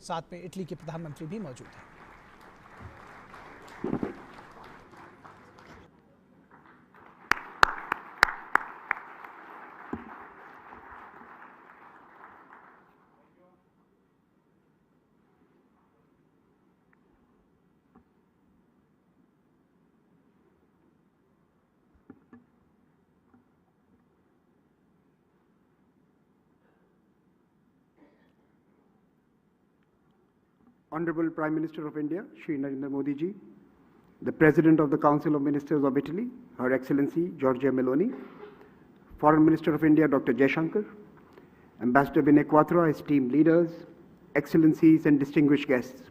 साथ में इटली के प्रधानमंत्री भी मौजूद हैं। Honorable Prime Minister of India, Shri Narendra Modi ji, the President of the Council of Ministers of Italy, Her Excellency Giorgia Meloni, Foreign Minister of India, Dr. Jaishankar, Ambassador Vinay Quatra, esteemed leaders, Excellencies and distinguished guests,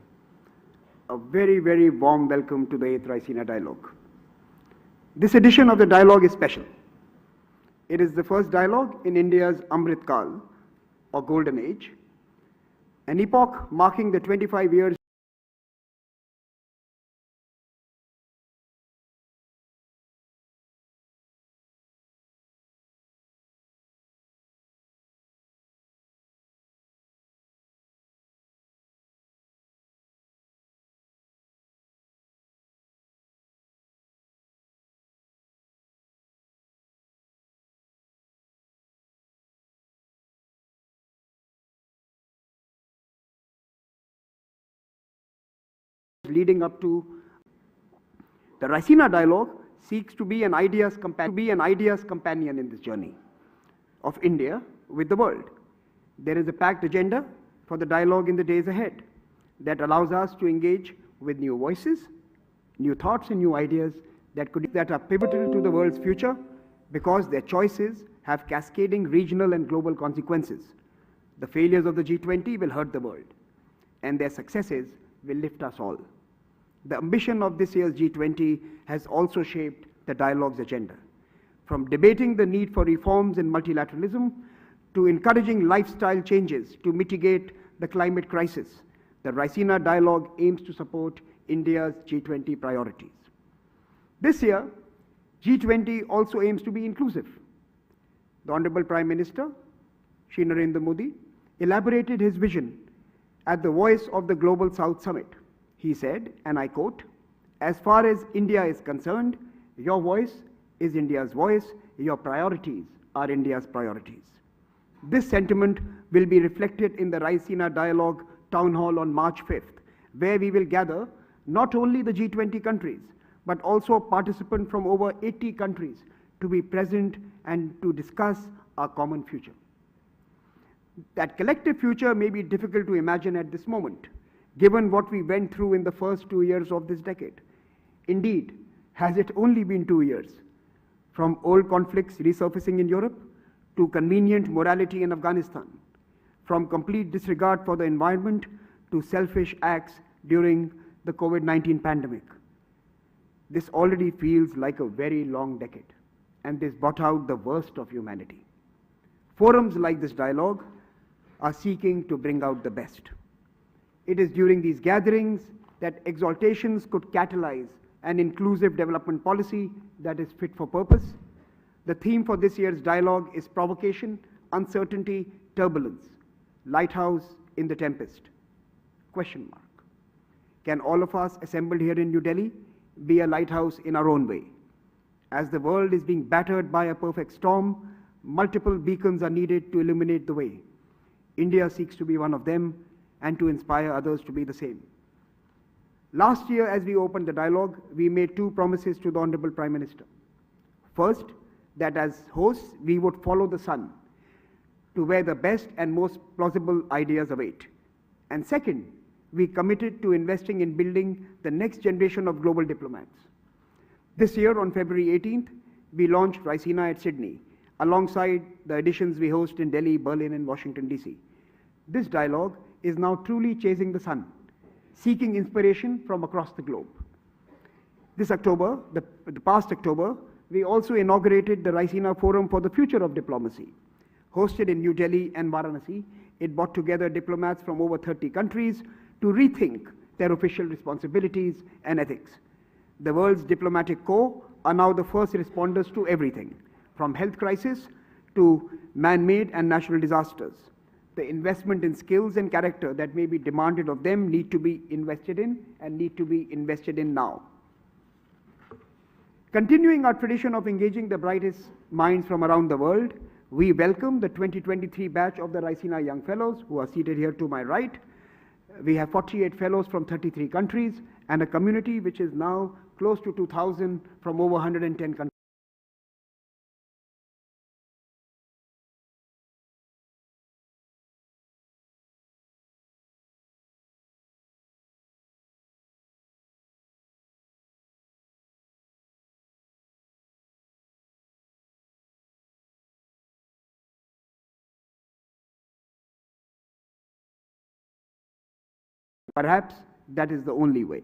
a very, very warm welcome to the 8th Raisina Dialogue. This edition of the dialogue is special. It is the first dialogue in India's Amrit Kal, or Golden Age, an epoch marking the 25 years leading up to the Raisina Dialogue seeks to be an ideas companion in this journey of India with the world. There is a packed agenda for the dialogue in the days ahead that allows us to engage with new voices, new thoughts and new ideas that are pivotal to the world's future because their choices have cascading regional and global consequences. The failures of the G20 will hurt the world, and their successes will lift us all. The ambition of this year's G20 has also shaped the dialogue's agenda. From debating the need for reforms in multilateralism to encouraging lifestyle changes to mitigate the climate crisis, the Raisina Dialogue aims to support India's G20 priorities. This year, G20 also aims to be inclusive. The Honorable Prime Minister, Shri Narendra Modi, elaborated his vision at the Voice of the Global South Summit. He said, and I quote, "As far as India is concerned, your voice is India's voice, your priorities are India's priorities." This sentiment will be reflected in the Raisina Dialogue Town Hall on March 5th, where we will gather not only the G20 countries, but also participants from over 80 countries to be present and to discuss our common future. That collective future may be difficult to imagine at this moment, given what we went through in the first 2 years of this decade. Indeed, has it only been 2 years? From old conflicts resurfacing in Europe to convenient morality in Afghanistan, from complete disregard for the environment to selfish acts during the COVID-19 pandemic. This already feels like a very long decade, and this brought out the worst of humanity. Forums like this dialogue are seeking to bring out the best. It is during these gatherings that exaltations could catalyze an inclusive development policy that is fit for purpose. The theme for this year's dialogue is provocation, uncertainty, turbulence, lighthouse in the tempest. Question mark. Can all of us assembled here in New Delhi be a lighthouse in our own way? As the world is being battered by a perfect storm, multiple beacons are needed to illuminate the way. India seeks to be one of them and to inspire others to be the same. Last year, as we opened the dialogue, we made 2 promises to the Honorable Prime Minister. First, that as hosts, we would follow the sun to where the best and most plausible ideas await. And second, we committed to investing in building the next generation of global diplomats. This year, on February 18th, we launched Raisina at Sydney, alongside the editions we host in Delhi, Berlin, and Washington, D.C. This dialogue is now truly chasing the sun, seeking inspiration from across the globe. This October, the past October, we also inaugurated the Raisina Forum for the Future of Diplomacy. Hosted in New Delhi and Varanasi, it brought together diplomats from over 30 countries to rethink their official responsibilities and ethics. The world's diplomatic corps are now the first responders to everything, from health crisis to man-made and natural disasters. the investment in skills and character that may be demanded of them need to be invested in and need to be invested in now. Continuing our tradition of engaging the brightest minds from around the world, we welcome the 2023 batch of the Raisina Young Fellows who are seated here to my right. We have 48 fellows from 33 countries and a community which is now close to 2,000 from over 110 countries. Perhaps that is the only way.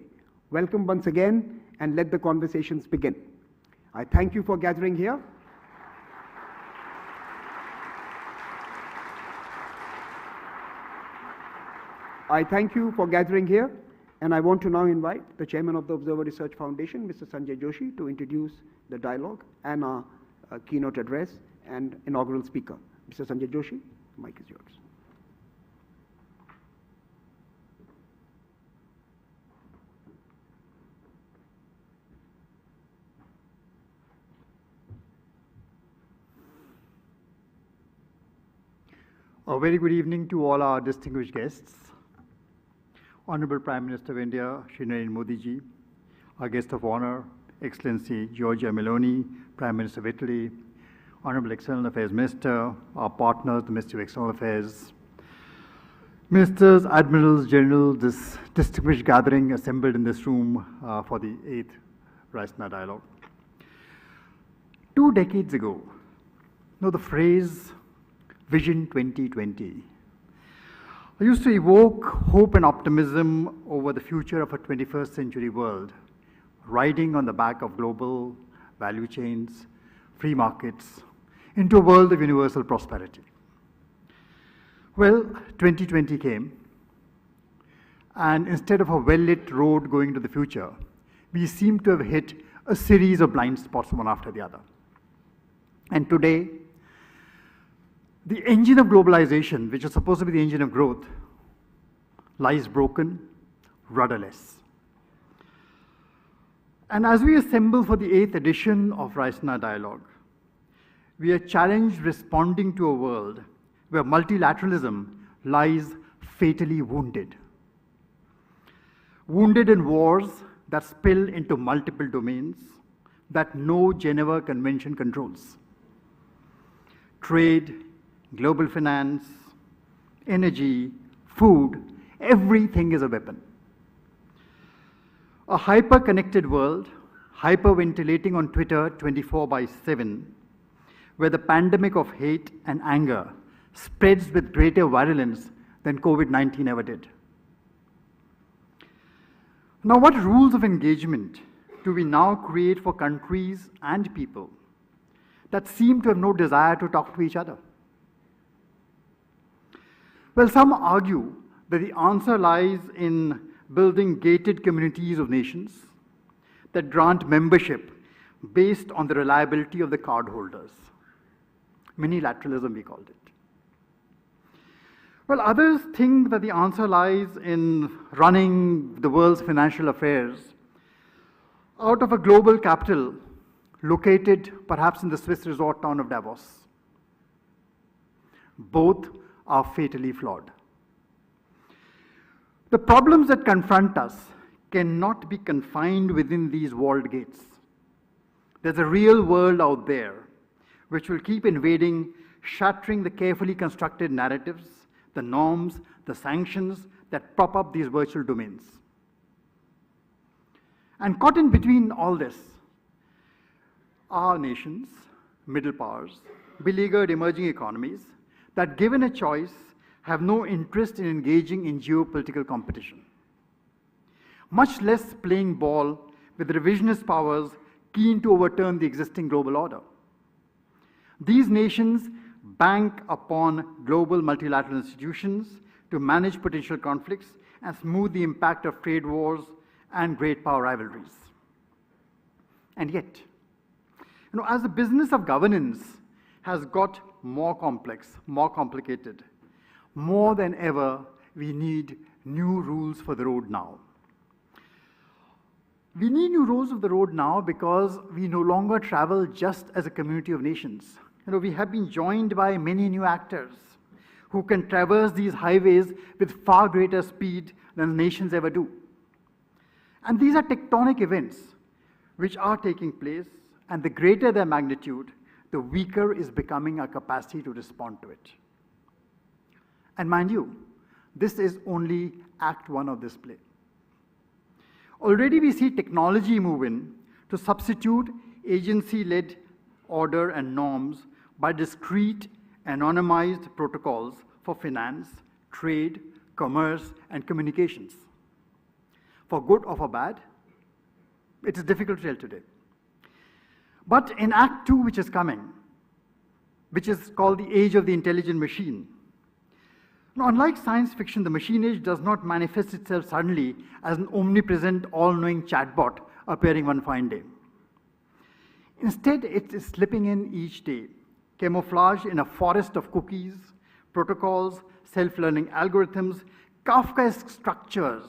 Welcome once again, and let the conversations begin. I thank you for gathering here. And I want to now invite the chairman of the Observer Research Foundation, Mr. Sanjay Joshi, to introduce the dialogue and our keynote address and inaugural speaker. Mr. Sanjay Joshi, the mic is yours. A very good evening to all our distinguished guests. Honorable Prime Minister of India, Shri Narendra Modi ji, our guest of honor, Excellency Giorgia Meloni, Prime Minister of Italy, Honorable External Affairs Minister, our partners, the Ministry of External Affairs, Ministers, Admirals, Generals, this distinguished gathering assembled in this room for the 8th Raisina Dialogue. 2 decades ago, the phrase Vision 2020 used to evoke hope and optimism over the future of a 21st century world, riding on the back of global value chains, free markets, into a world of universal prosperity. Well, 2020 came, and instead of a well-lit road going to the future, we seem to have hit a series of blind spots one after the other. And today, the engine of globalization, which is supposed to be the engine of growth, lies broken, rudderless. And as we assemble for the 8th edition of Raisina Dialogue, we are challenged responding to a world where multilateralism lies fatally wounded. Wounded in wars that spill into multiple domains that no Geneva Convention controls. Trade, global finance, energy, food, everything is a weapon. A hyper-connected world, hyperventilating on Twitter 24/7, where the pandemic of hate and anger spreads with greater virulence than COVID-19 ever did. Now, what rules of engagement do we now create for countries and people that seem to have no desire to talk to each other? Well, some argue that the answer lies in building gated communities of nations that grant membership based on the reliability of the cardholders. Minilateralism, we called it. Well, others think that the answer lies in running the world's financial affairs out of a global capital located perhaps in the Swiss resort town of Davos. Both are fatally flawed. The problems that confront us cannot be confined within these walled gates. There's a real world out there which will keep invading, shattering the carefully constructed narratives, the norms, the sanctions that prop up these virtual domains. And caught in between all this are nations, middle powers, beleaguered emerging economies that, given a choice, have no interest in engaging in geopolitical competition, much less playing ball with revisionist powers keen to overturn the existing global order. These nations bank upon global multilateral institutions to manage potential conflicts and smooth the impact of trade wars and great power rivalries. And yet, as the business of governance has got more complex, more complicated, More than ever, we need new rules for the road now. We need new rules of the road now because we no longer travel just as a community of nations. We have been joined by many new actors who can traverse these highways with far greater speed than the nations ever do. And these are tectonic events which are taking place, and the greater their magnitude, the weaker is becoming our capacity to respond to it. And mind you, this is only Act 1 of this play. Already we see technology move in to substitute agency-led order and norms by discrete, anonymized protocols for finance, trade, commerce, and communications. For good or for bad, it is difficult to tell today. But in Act 2, which is coming, which is called the age of the intelligent machine, now, unlike science fiction, the machine age does not manifest itself suddenly as an omnipresent, all-knowing chatbot appearing one fine day. Instead, it is slipping in each day, camouflaged in a forest of cookies, protocols, self-learning algorithms, Kafkaesque structures,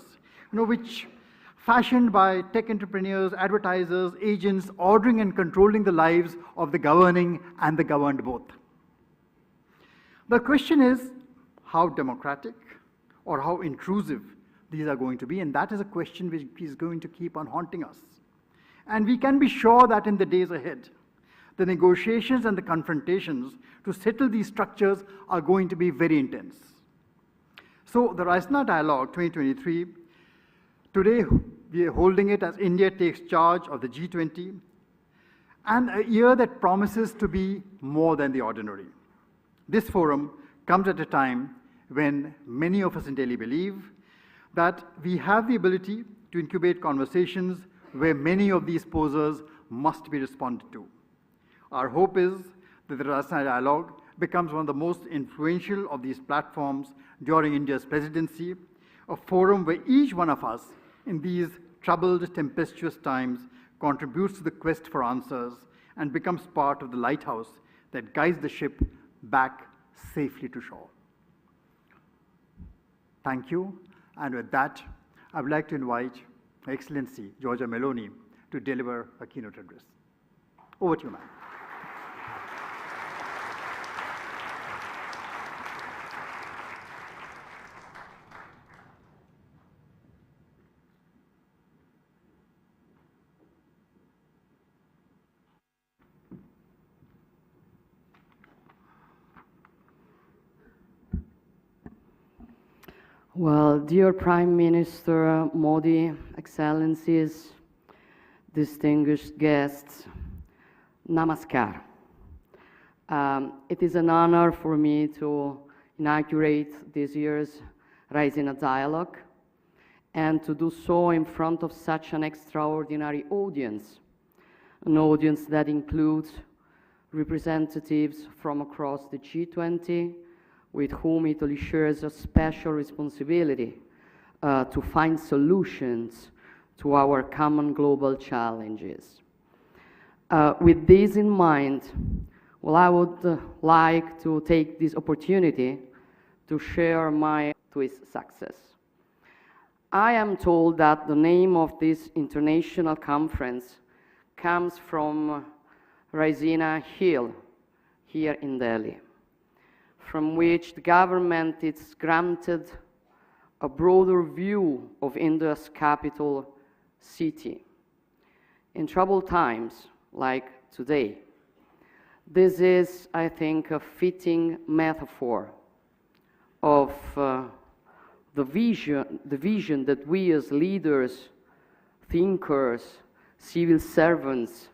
which fashioned by tech entrepreneurs, advertisers, agents, ordering and controlling the lives of the governing and the governed both. The question is how democratic or how intrusive these are going to be, and that is a question which is going to keep on haunting us. And we can be sure that in the days ahead, the negotiations and the confrontations to settle these structures are going to be very intense. So the Raisina Dialogue 2023, today we are holding it as India takes charge of the G20, and a year that promises to be more than the ordinary. This forum comes at a time when many of us in Delhi believe that we have the ability to incubate conversations where many of these posers must be responded to. Our hope is that the Raisina Dialogue becomes one of the most influential of these platforms during India's presidency, a forum where each one of us in these troubled, tempestuous times contributes to the quest for answers and becomes part of the lighthouse that guides the ship back safely to shore. Thank you. And with that, I would like to invite Her Excellency Giorgia Meloni to deliver a keynote address. Over to you, ma'am. Well, dear Prime Minister Modi, Excellencies, distinguished guests, namaskar. It is an honor for me to inaugurate this year's Raisina Dialogue and to do so in front of such an extraordinary audience, an audience that includes representatives from across the G20, with whom Italy shares a special responsibility to find solutions to our common global challenges. With this in mind, well, I would like to take this opportunity to share my to its success. I am told that the name of this international conference comes from Raisina Hill here in Delhi, from which the government is granted a broader view of India's capital city. In troubled times like today, this is, I think, a fitting metaphor of the vision that we as leaders, thinkers, civil servants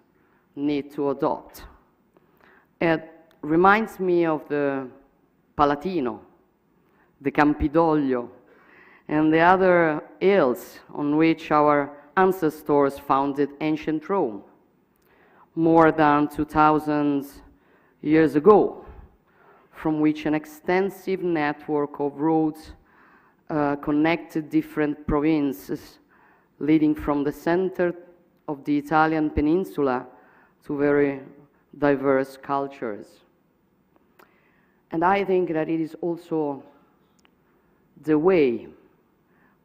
need to adopt. It reminds me of the Palatino, the Campidoglio, and the other hills on which our ancestors founded ancient Rome more than 2,000 years ago, from which an extensive network of roads connected different provinces, leading from the center of the Italian peninsula to very diverse cultures. And I think that it is also the way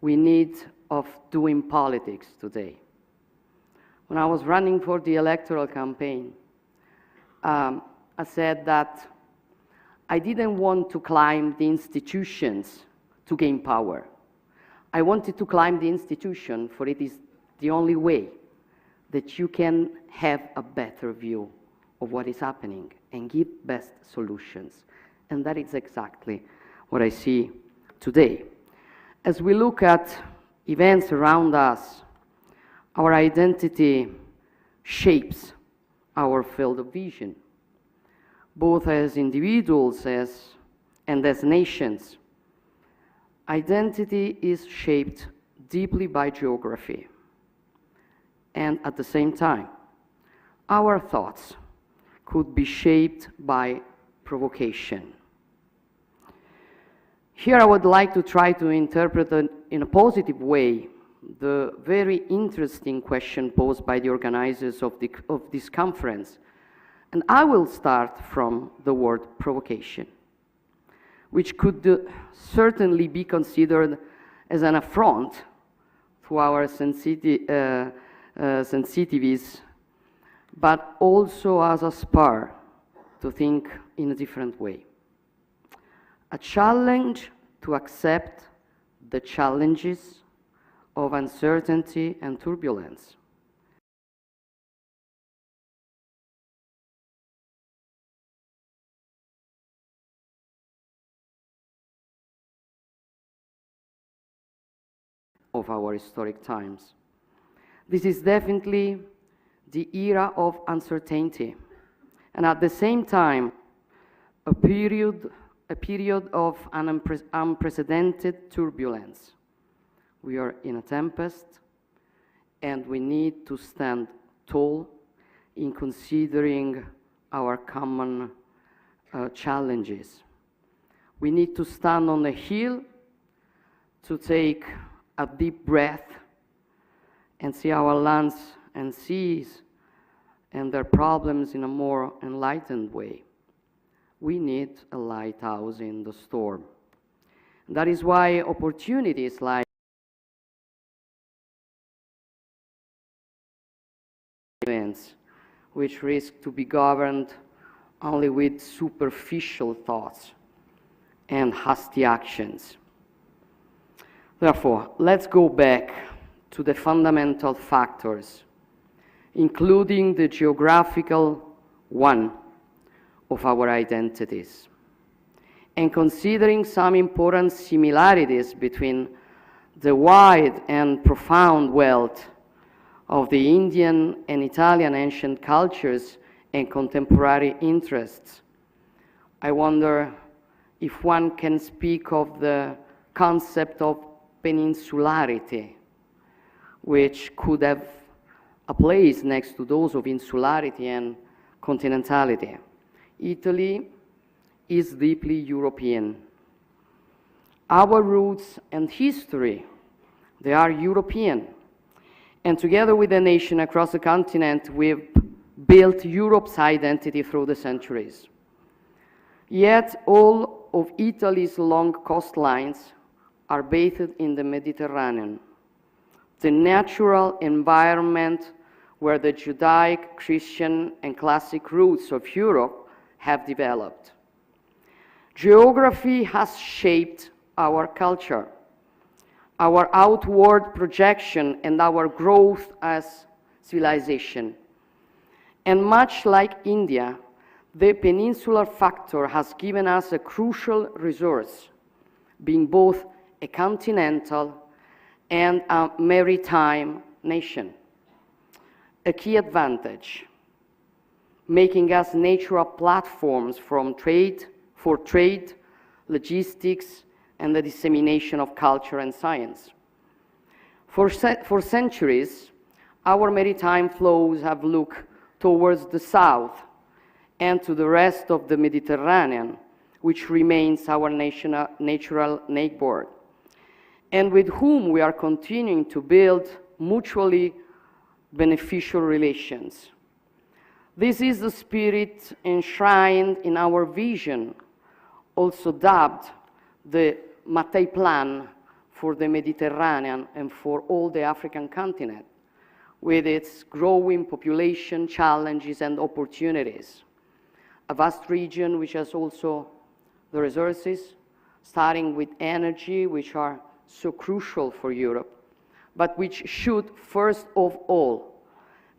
we need of doing politics today. When I was running for the electoral campaign, I said that I didn't want to climb the institutions to gain power. I wanted to climb the institution, for it is the only way that you can have a better view of what is happening and give best solutions. And that is exactly what I see today. As we look at events around us, our identity shapes our field of vision, both as individuals and as nations. Identity is shaped deeply by geography, and at the same time, our thoughts could be shaped by provocation. Here I would like to try to interpret in a positive way the very interesting question posed by the organizers of this conference. And I will start from the word provocation, which could certainly be considered as an affront to our sensitivities, but also as a spur to think in a different way. A challenge to accept the challenges of uncertainty and turbulence. Of our historic times. This is definitely the era of uncertainty, and at the same time, a period of unprecedented turbulence. We are in a tempest, and we need to stand tall in considering our common challenges. We need to stand on the hill to take a deep breath and see our lands and seas and their problems in a more enlightened way. We need a lighthouse in the storm. That is why opportunities like events, which risk to be governed only with superficial thoughts and hasty actions. Therefore, let's go back to the fundamental factors, including the geographical one of our identities, and considering some important similarities between the wide and profound wealth of the Indian and Italian ancient cultures and contemporary interests. I wonder if one can speak of the concept of peninsularity, which could have a place next to those of insularity and continentality. Italy is deeply European. Our roots and history, they are European. And together with the nation across the continent, we've built Europe's identity through the centuries. Yet all of Italy's long coastlines are bathed in the Mediterranean, the natural environment where the Judaic, Christian, and classic roots of Europe have developed. Geography has shaped our culture, our outward projection, and our growth as civilization. And much like India, the peninsular factor has given us a crucial resource, being both a continental and a maritime nation. A key advantage, making us natural platforms for trade, logistics, and the dissemination of culture and science. For centuries, our maritime flows have looked towards the south and to the rest of the Mediterranean, which remains our natural neighbor, and with whom we are continuing to build mutually beneficial relations. This is the spirit enshrined in our vision, also dubbed the Mattei Plan for the Mediterranean and for all the African continent, with its growing population, challenges, and opportunities. A vast region which has also the resources, starting with energy, which are so crucial for Europe, but which should, first of all,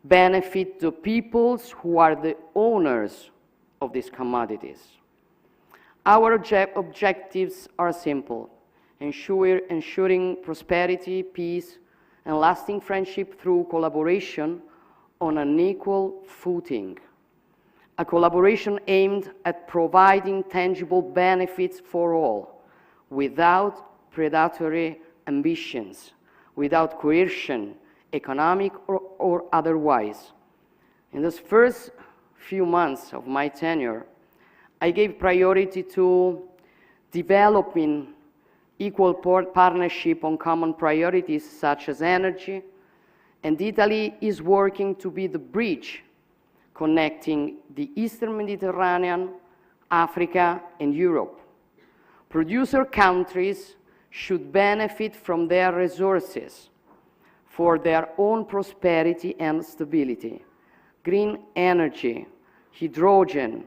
benefit the peoples who are the owners of these commodities. Our objectives are simple: ensuring prosperity, peace, and lasting friendship through collaboration on an equal footing. A collaboration aimed at providing tangible benefits for all, without predatory ambitions, without coercion, economic or otherwise. In those first few months of my tenure, I gave priority to developing equal partnership on common priorities such as energy, and Italy is working to be the bridge connecting the Eastern Mediterranean, Africa, and Europe. Producer countries should benefit from their resources for their own prosperity and stability. Green energy, hydrogen,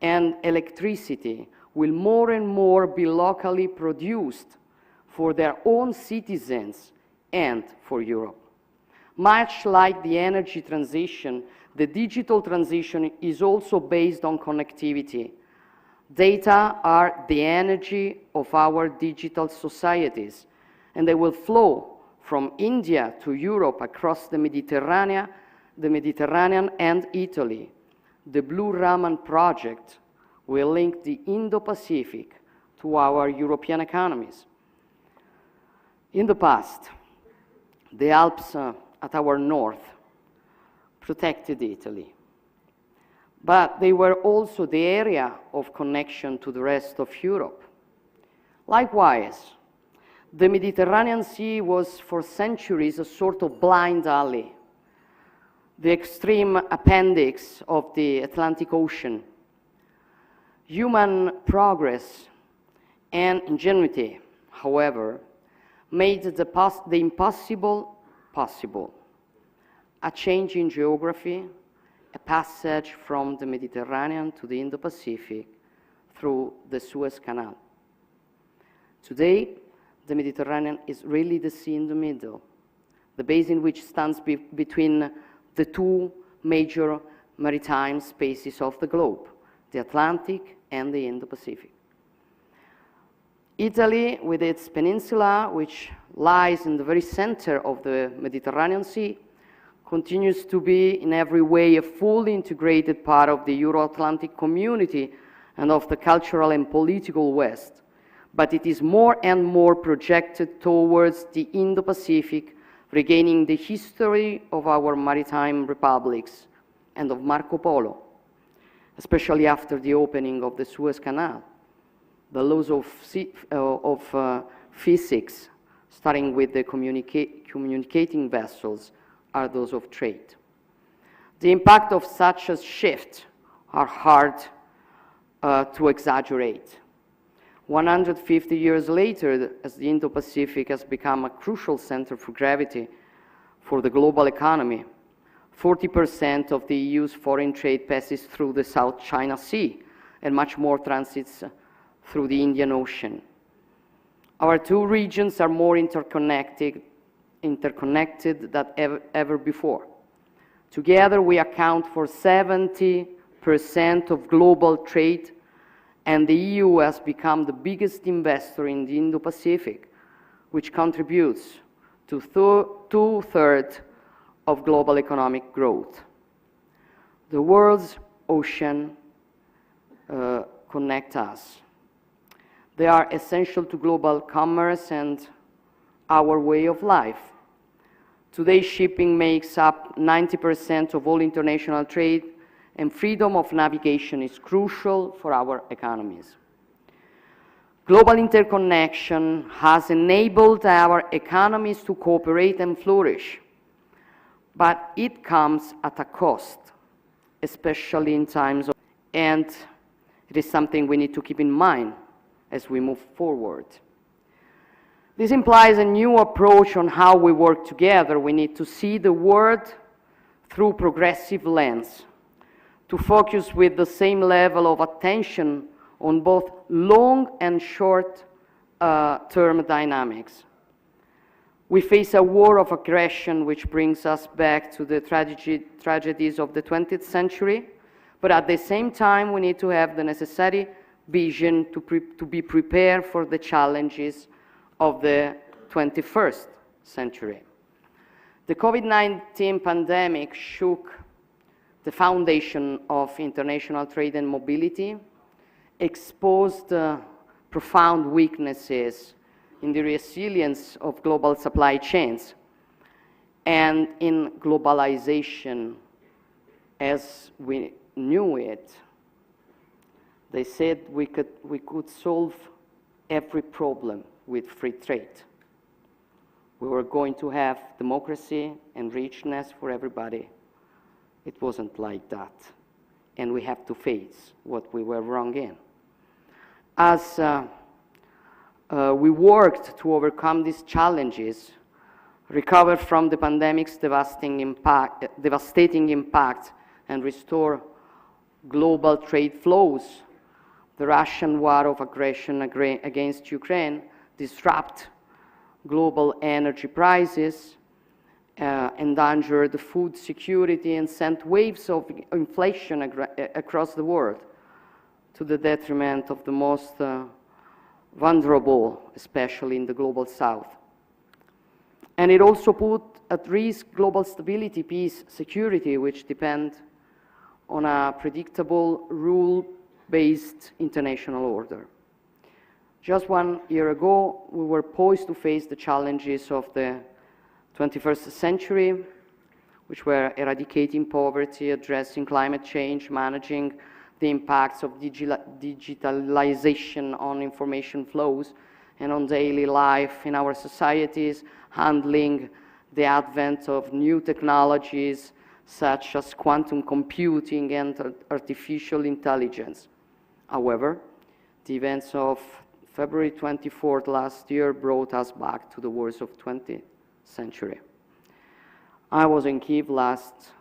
and electricity will more and more be locally produced for their own citizens and for Europe. Much like the energy transition, the digital transition is also based on connectivity. Data are the energy of our digital societies, and they will flow from India to Europe across the Mediterranean and Italy. The Blue Raman project will link the Indo-Pacific to our European economies. In the past, the Alps at our north protected Italy, but they were also the area of connection to the rest of Europe. Likewise, the Mediterranean Sea was for centuries a sort of blind alley, the extreme appendix of the Atlantic Ocean. Human progress and ingenuity, however, made the impossible possible: a change in geography, a passage from the Mediterranean to the Indo-Pacific through the Suez Canal. Today, the Mediterranean is really the sea in the middle, the basin which stands between the two major maritime spaces of the globe, the Atlantic and the Indo-Pacific. Italy, with its peninsula, which lies in the very center of the Mediterranean Sea, continues to be in every way a fully integrated part of the Euro-Atlantic community and of the cultural and political West. But it is more and more projected towards the Indo-Pacific, regaining the history of our maritime republics and of Marco Polo, especially after the opening of the Suez Canal. The laws of physics, starting with the communicating vessels, are those of trade. The impact of such a shift are hard to exaggerate. 150 years later, as the Indo-Pacific has become a crucial center for gravity for the global economy, 40% of the EU's foreign trade passes through the South China Sea, and much more transits through the Indian Ocean. Our two regions are more interconnected than ever before. Together, we account for 70% of global trade, and the EU has become the biggest investor in the Indo-Pacific, which contributes to two-thirds of global economic growth. The world's oceans connect us. They are essential to global commerce and our way of life. Today, shipping makes up 90% of all international trade, and freedom of navigation is crucial for our economies. Global interconnection has enabled our economies to cooperate and flourish, but it comes at a cost, especially in times of, and it is something we need to keep in mind as we move forward. This implies a new approach on how we work together. We need to see the world through progressive lens, to focus with the same level of attention on both long and short-term dynamics. We face a war of aggression which brings us back to the tragedies of the 20th century, but at the same time we need to have the necessary vision to be prepared for the challenges of the 21st century. The COVID-19 pandemic shook the foundation of international trade and mobility, exposed profound weaknesses in the resilience of global supply chains and in globalization as we knew it. They said we could solve every problem with free trade. We were going to have democracy and richness for everybody. It wasn't like that. And we have to face what we were wrong in. As we worked to overcome these challenges, recover from the pandemic's devastating impact, and restore global trade flows, the Russian war of aggression against Ukraine disrupt global energy prices, endangered food security, and sent waves of inflation across the world to the detriment of the most vulnerable, especially in the global south. And it also put at risk global stability, peace, security, which depend on a predictable, rule-based international order. Just 1 year ago, we were poised to face the challenges of the 21st century, which were eradicating poverty, addressing climate change, managing the impacts of digitalization on information flows and on daily life in our societies, handling the advent of new technologies such as quantum computing and artificial intelligence. However, the events of February 24th last year brought us back to the wars of 20th century. I was in Kyiv last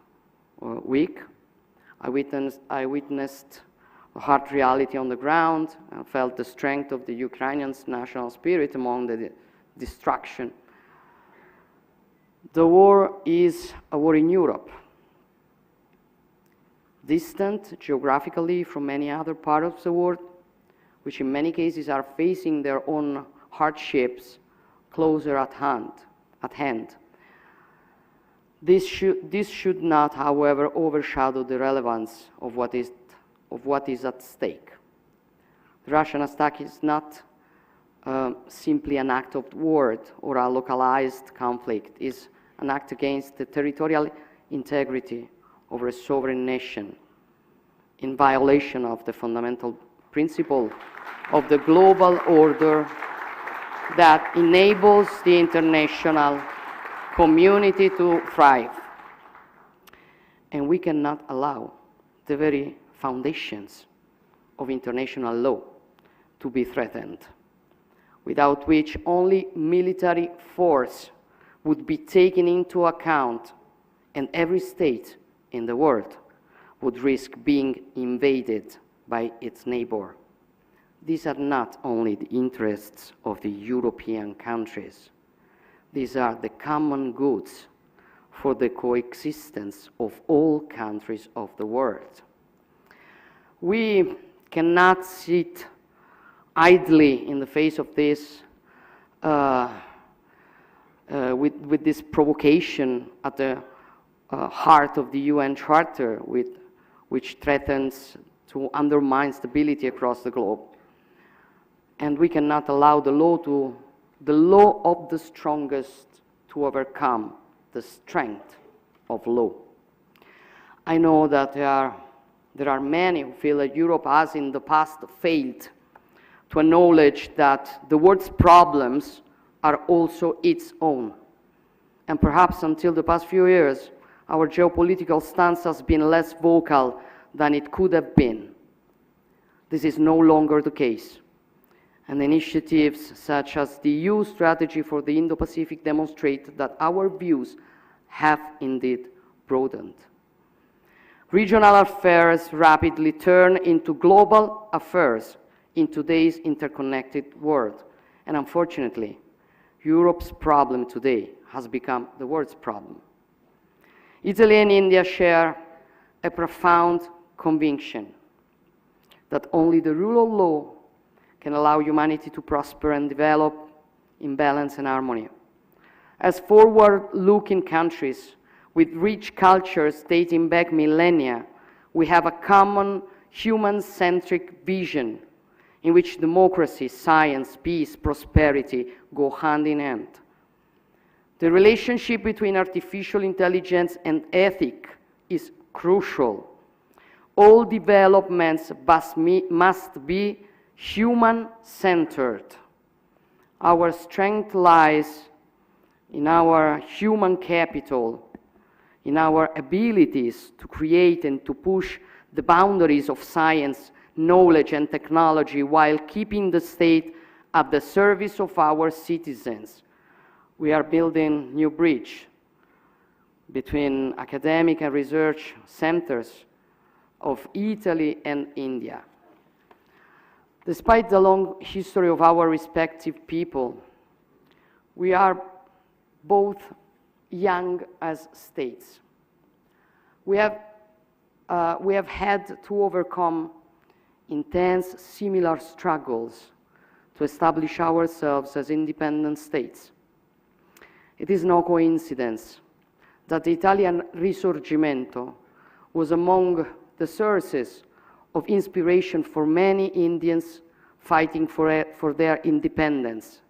week. I witnessed the hard reality on the ground. I felt the strength of the Ukrainians' national spirit among the destruction. The war is a war in Europe, distant geographically from many other parts of the world, which in many cases are facing their own hardships closer at hand. This should not, however, overshadow the relevance of what is at stake. The Russian attack is not simply an act of war or a localized conflict. It is an act against the territorial integrity of a sovereign nation in violation of the fundamental principle of the global order that enables the international community to thrive. And we cannot allow the very foundations of international law to be threatened, without which only military force would be taken into account, and every state in the world would risk being invaded by its neighbor. These are not only the interests of the European countries. These are the common goods for the coexistence of all countries of the world. We cannot sit idly in the face of this, with this provocation at the heart of the UN Charter, which threatens to undermine stability across the globe. And we cannot allow the law of the strongest to overcome the strength of law. I know that there are many who feel that Europe has in the past failed to acknowledge that the world's problems are also its own. And perhaps until the past few years, our geopolitical stance has been less vocal than it could have been. This is no longer the case. and initiatives such as the EU strategy for the Indo-Pacific demonstrate that our views have indeed broadened. Regional affairs rapidly turn into global affairs in today's interconnected world, and unfortunately, Europe's problem today has become the world's problem. Italy and India share a profound conviction that only the rule of law can allow humanity to prosper and develop in balance and harmony. As forward-looking countries with rich cultures dating back millennia, we have a common human-centric vision in which democracy, science, peace, prosperity go hand in hand. The relationship between artificial intelligence and ethics is crucial. All developments must be human-centered. Our strength lies in our human capital, in our abilities to create and to push the boundaries of science, knowledge, and technology while keeping the state at the service of our citizens. We are building new bridge between academic and research centers of Italy and India. Despite the long history of our respective people, we are both young as states. We have had to overcome intense similar struggles to establish ourselves as independent states. It is no coincidence that the Italian Risorgimento was among the sources of inspiration for many Indians fighting for their independence,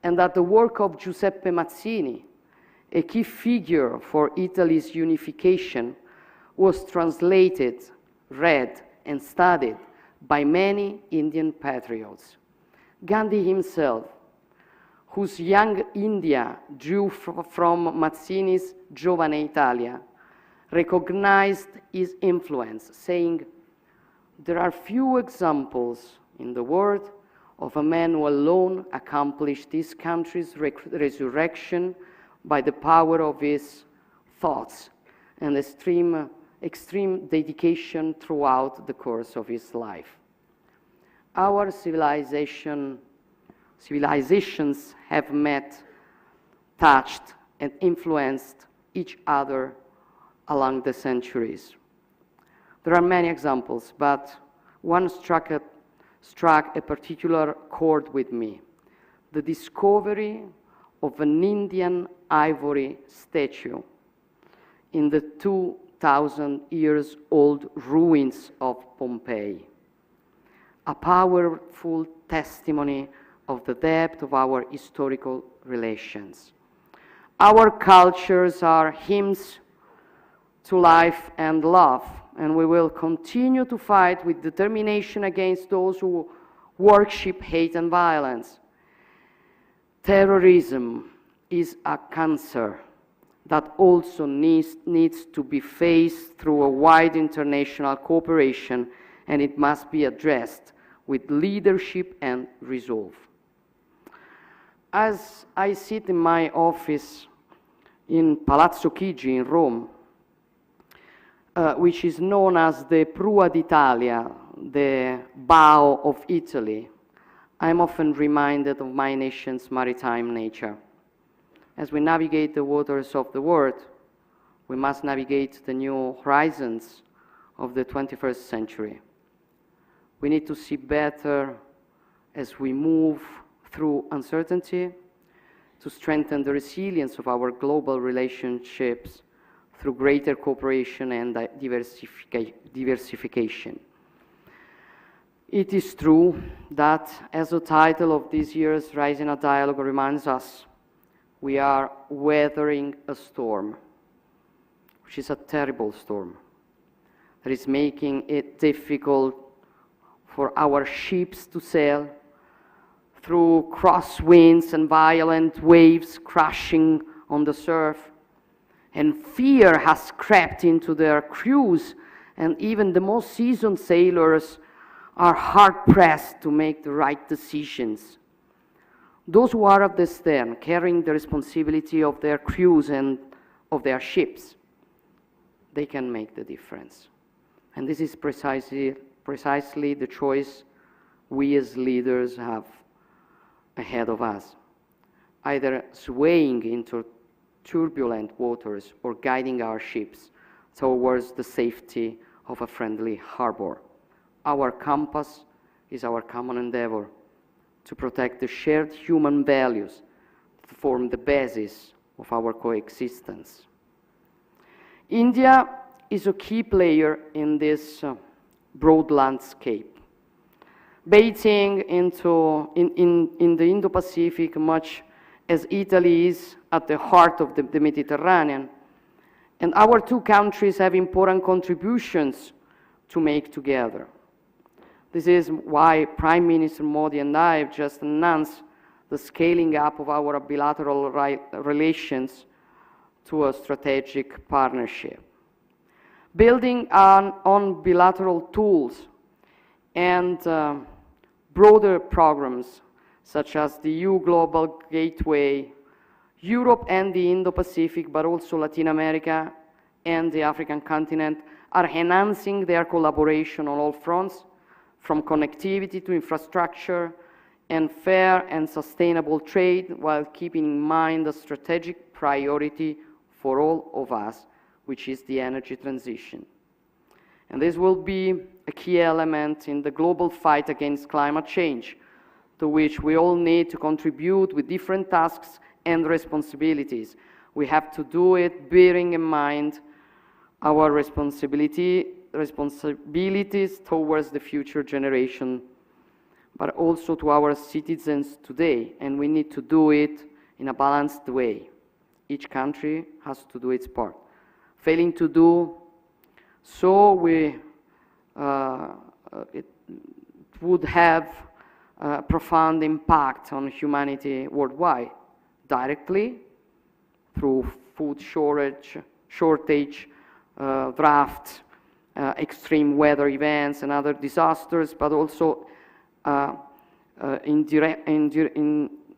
and that the work of Giuseppe Mazzini, a key figure for Italy's unification, was translated, read, and studied by many Indian patriots. Gandhi himself, whose Young India drew from Mazzini's Giovane Italia, recognized his influence, saying, "There are few examples in the world of a man who alone accomplished this country's resurrection by the power of his thoughts and extreme dedication throughout the course of his life." Our civilizations have met, touched, and influenced each other along the centuries. There are many examples, but one struck a particular chord with me: the discovery of an Indian ivory statue in the 2,000 years old ruins of Pompeii, a powerful testimony of the depth of our historical relations. Our cultures are hymns to life and love, and we will continue to fight with determination against those who worship hate and violence. Terrorism is a cancer that also needs to be faced through a wide international cooperation, and it must be addressed with leadership and resolve. As I sit in my office in Palazzo Chigi in Rome, which is known as the Prua d'Italia, the bow of Italy, I'm often reminded of my nation's maritime nature. As we navigate the waters of the world, we must navigate the new horizons of the 21st century. We need to see better as we move through uncertainty, to strengthen the resilience of our global relationships through greater cooperation and diversification. It is true that, as the title of this year's Raisina Dialogue reminds us, we are weathering a storm, which is a terrible storm, that is making it difficult for our ships to sail through crosswinds and violent waves crashing on the surf. And fear has crept into their crews, and even the most seasoned sailors are hard-pressed to make the right decisions. Those who are at the stern, carrying the responsibility of their crews and of their ships, they can make the difference. And this is precisely the choice we as leaders have ahead of us, either swaying into turbulent waters or guiding our ships towards the safety of a friendly harbor. Our compass is our common endeavor to protect the shared human values that form the basis of our coexistence. India is a key player in this broad landscape, bathing in the Indo-Pacific much as Italy is at the heart of the Mediterranean. And our two countries have important contributions to make together. This is why Prime Minister Modi and I have just announced the scaling up of our bilateral relations to a strategic partnership. Building on bilateral tools and broader programs such as the EU Global Gateway, Europe and the Indo-Pacific, but also Latin America and the African continent are enhancing their collaboration on all fronts, from connectivity to infrastructure and fair and sustainable trade, while keeping in mind the strategic priority for all of us, which is the energy transition. And this will be a key element in the global fight against climate change, to which we all need to contribute with different tasks and responsibilities. We have to do it bearing in mind our responsibilities towards the future generation, but also to our citizens today, and we need to do it in a balanced way. Each country has to do its part. Failing to do so, it would have a profound impact on humanity worldwide, directly through food shortage, drought, extreme weather events and other disasters, but also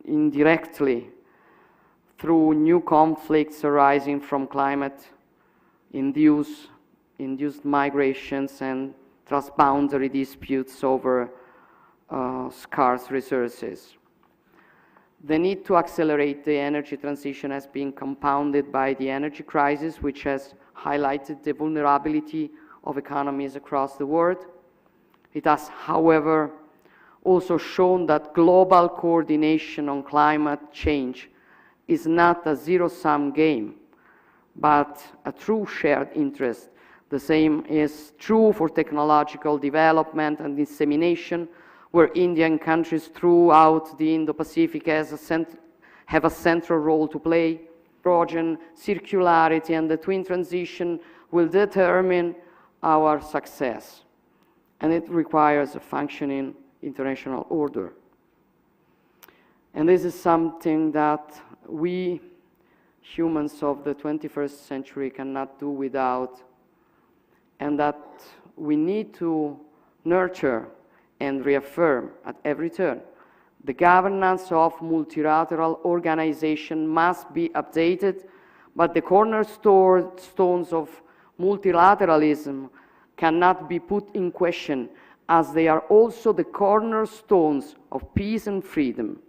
indirectly through new conflicts arising from climate-induced migrations and transboundary disputes over scarce resources. The need to accelerate the energy transition has been compounded by the energy crisis, which has highlighted the vulnerability of economies across the world. It has, however, also shown that global coordination on climate change is not a zero-sum game, but a true shared interest. The same is true for technological development and dissemination, where Indian countries throughout the Indo-Pacific have a central role to play. Hydrogen, circularity, and the twin transition will determine our success, and it requires a functioning international order. And this is something that we, humans of the 21st century, cannot do without, and that we need to nurture and reaffirm at every turn. The governance of multilateral organization must be updated, but the cornerstones of multilateralism cannot be put in question, as they are also the cornerstones of peace and freedom.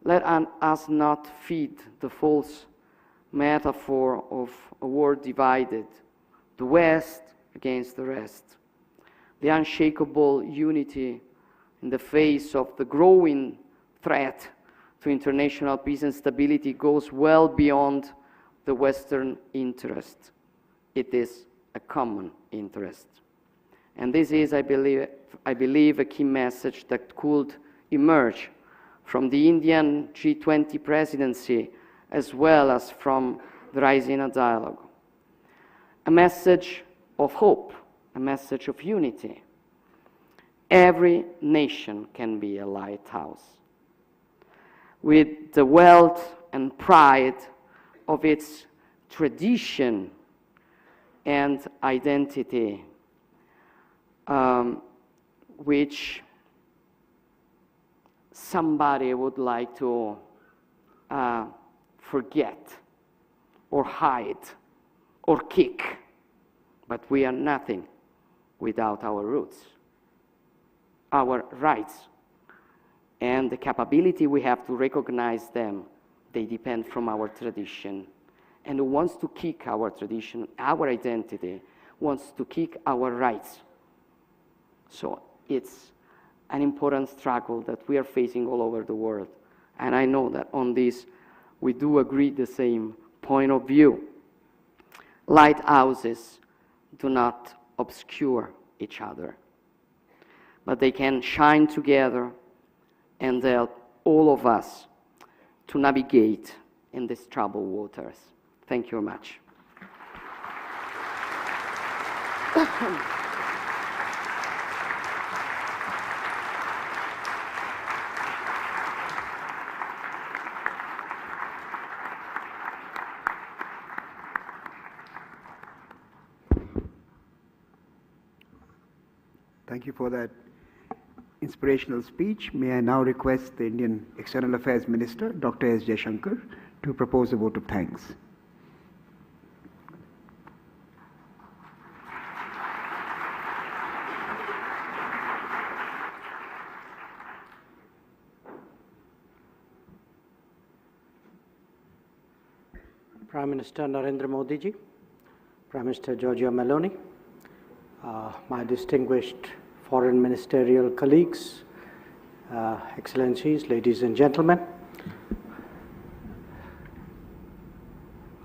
Let us not feed the false metaphor of a world divided, the West against the rest. The unshakable unity in the face of the growing threat to international peace and stability goes well beyond the Western interest. It is a common interest. And this is, I believe, a key message that could emerge from the Indian G20 presidency, as well as from the Raisina Dialogue. A message of hope, a message of unity. Every nation can be a lighthouse. With the wealth and pride of its tradition and identity, which somebody would like to forget or hide or kick, but we are nothing without our roots, our rights, and the capability we have to recognize them. They depend from our tradition. And who wants to kick our tradition, our identity, wants to kick our rights. So it's an important struggle that we are facing all over the world. And I know that on this, we do agree the same point of view. Lighthouses do not obscure each other, but they can shine together and help all of us to navigate in these troubled waters. Thank you very much. Thank you for that inspirational speech. May I now request the Indian External Affairs Minister, Dr. S. Jaishankar, to propose a vote of thanks. Prime Minister Narendra Modi ji, Prime Minister Giorgia Meloni, my distinguished foreign ministerial colleagues, Excellencies, ladies and gentlemen.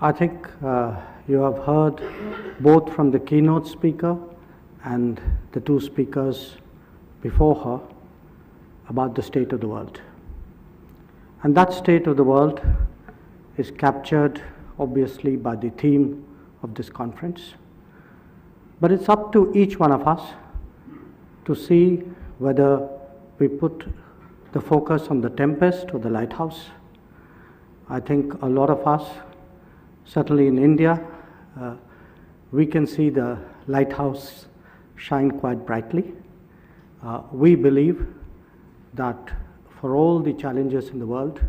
I think you have heard both from the keynote speaker and the two speakers before her about the state of the world. And that state of the world is captured obviously by the theme of this conference. But it's up to each one of us to see whether we put the focus on the tempest or the lighthouse. I think a lot of us, certainly in India, we can see the lighthouse shine quite brightly. We believe that for all the challenges in the world,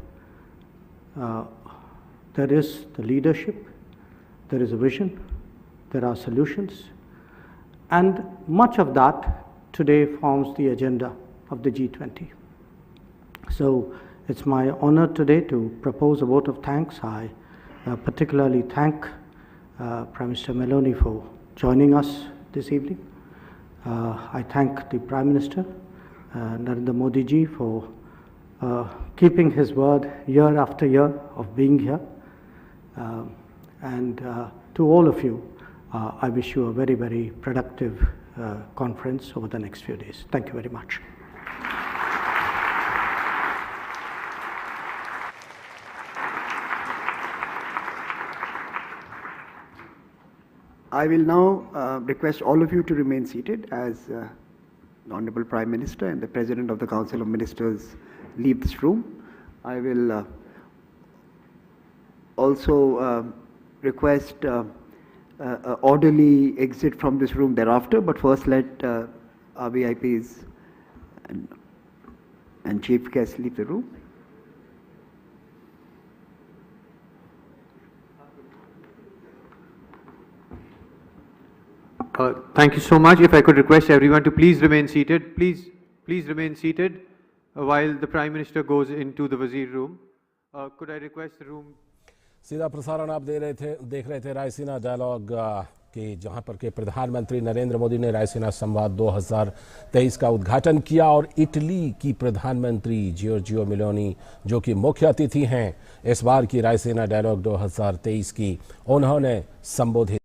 there is the leadership, there is a vision, there are solutions, and much of that today forms the agenda of the G20. So it's my honor today to propose a vote of thanks. I particularly thank Prime Minister Meloni for joining us this evening. I thank the Prime Minister, Narendra Modi ji, for keeping his word year after year of being here. And to all of you, I wish you a very, very productive conference over the next few days. Thank you very much. I will now request all of you to remain seated as the Honorable Prime Minister and the President of the Council of Ministers leave this room. I will also request orderly exit from this room thereafter, but first let our VIPs and chief guests leave the room. Thank you so much. If I could request everyone to please remain seated. Please remain seated while the Prime Minister goes into the Wazir room. Could I request the room? सीधा प्रसारण आप देख रहे थे Raisina dialogue के, जहां पर के प्रधानमंत्री नरेंद्र मोदी ने रायसीना संवाद 2023 का उद्घाटन किया और इटली की प्रधानमंत्री जियोर्जियो मेलोनी, जो कि मुख्य अतिथि हैं इस बार की रायसीना डायलॉग 2023 की, उन्होंने संबोधित